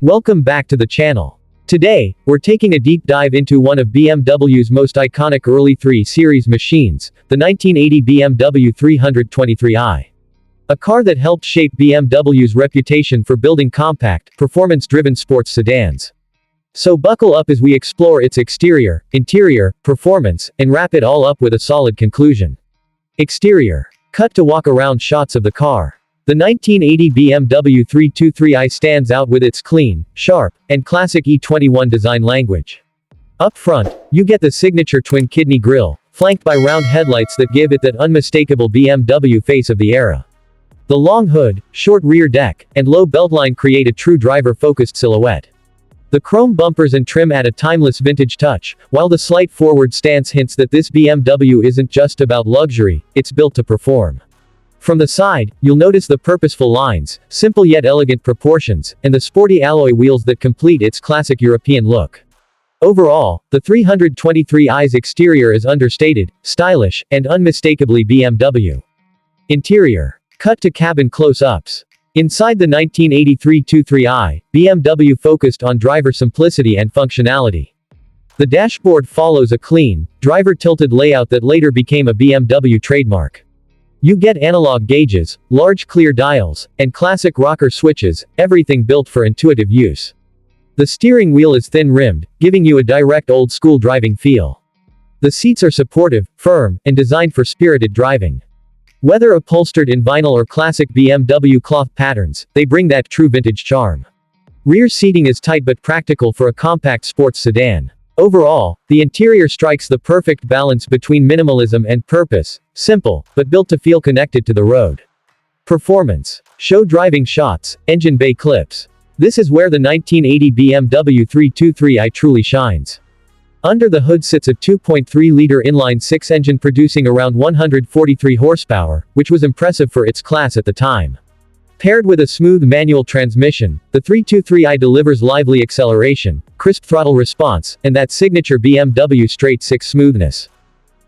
Welcome back to the channel. Today, we're taking a deep dive into one of BMW's most iconic early 3 Series machines, the 1980 BMW 323i. A car that helped shape BMW's reputation for building compact, performance-driven sports sedans. So buckle up as we explore its exterior, interior, performance, and wrap it all up with a solid conclusion. Exterior. Cut to walk-around shots of the car. The 1980 BMW 323i stands out with its clean, sharp, and classic E21 design language. Up front, you get the signature twin-kidney grille, flanked by round headlights that give it that unmistakable BMW face of the era. The long hood, short rear deck, and low beltline create a true driver-focused silhouette. The chrome bumpers and trim add a timeless vintage touch, while the slight forward stance hints that this BMW isn't just about luxury, it's built to perform. From the side, you'll notice the purposeful lines, simple yet elegant proportions, and the sporty alloy wheels that complete its classic European look. Overall, the 323i's exterior is understated, stylish, and unmistakably BMW. Interior. Cut to cabin close-ups. Inside the 1983 23i, BMW focused on driver simplicity and functionality. The dashboard follows a clean, driver-tilted layout that later became a BMW trademark. You get analog gauges, large clear dials, and classic rocker switches, everything built for intuitive use. The steering wheel is thin-rimmed, giving you a direct old-school driving feel. The seats are supportive, firm, and designed for spirited driving. Whether upholstered in vinyl or classic BMW cloth patterns, they bring that true vintage charm. Rear seating is tight but practical for a compact sports sedan. Overall, the interior strikes the perfect balance between minimalism and purpose, simple, but built to feel connected to the road. Performance. Show driving shots, engine bay clips. This is where the 1980 BMW 323i truly shines. Under the hood sits a 2.3-liter inline-six engine producing around 143 horsepower, which was impressive for its class at the time. Paired with a smooth manual transmission, the 323i delivers lively acceleration, crisp throttle response, and that signature BMW straight-six smoothness.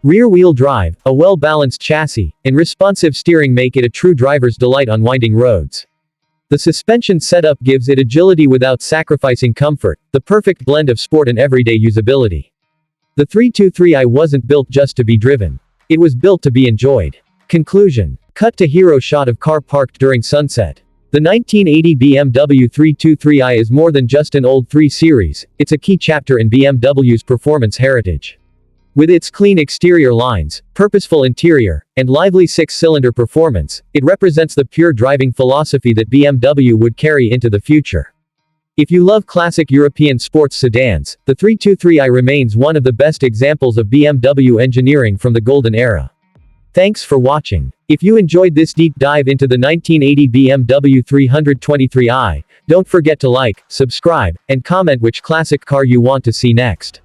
Rear-wheel drive, a well-balanced chassis, and responsive steering make it a true driver's delight on winding roads. The suspension setup gives it agility without sacrificing comfort, the perfect blend of sport and everyday usability. The 323i wasn't built just to be driven. It was built to be enjoyed. Conclusion. Cut to hero shot of car parked during sunset. The 1980 BMW 323i is more than just an old 3 Series, it's a key chapter in BMW's performance heritage. With its clean exterior lines, purposeful interior, and lively 6-cylinder performance, it represents the pure driving philosophy that BMW would carry into the future. If you love classic European sports sedans, the 323i remains one of the best examples of BMW engineering from the golden era. Thanks for watching. If you enjoyed this deep dive into the 1980 BMW 323i, don't forget to like, subscribe, and comment which classic car you want to see next.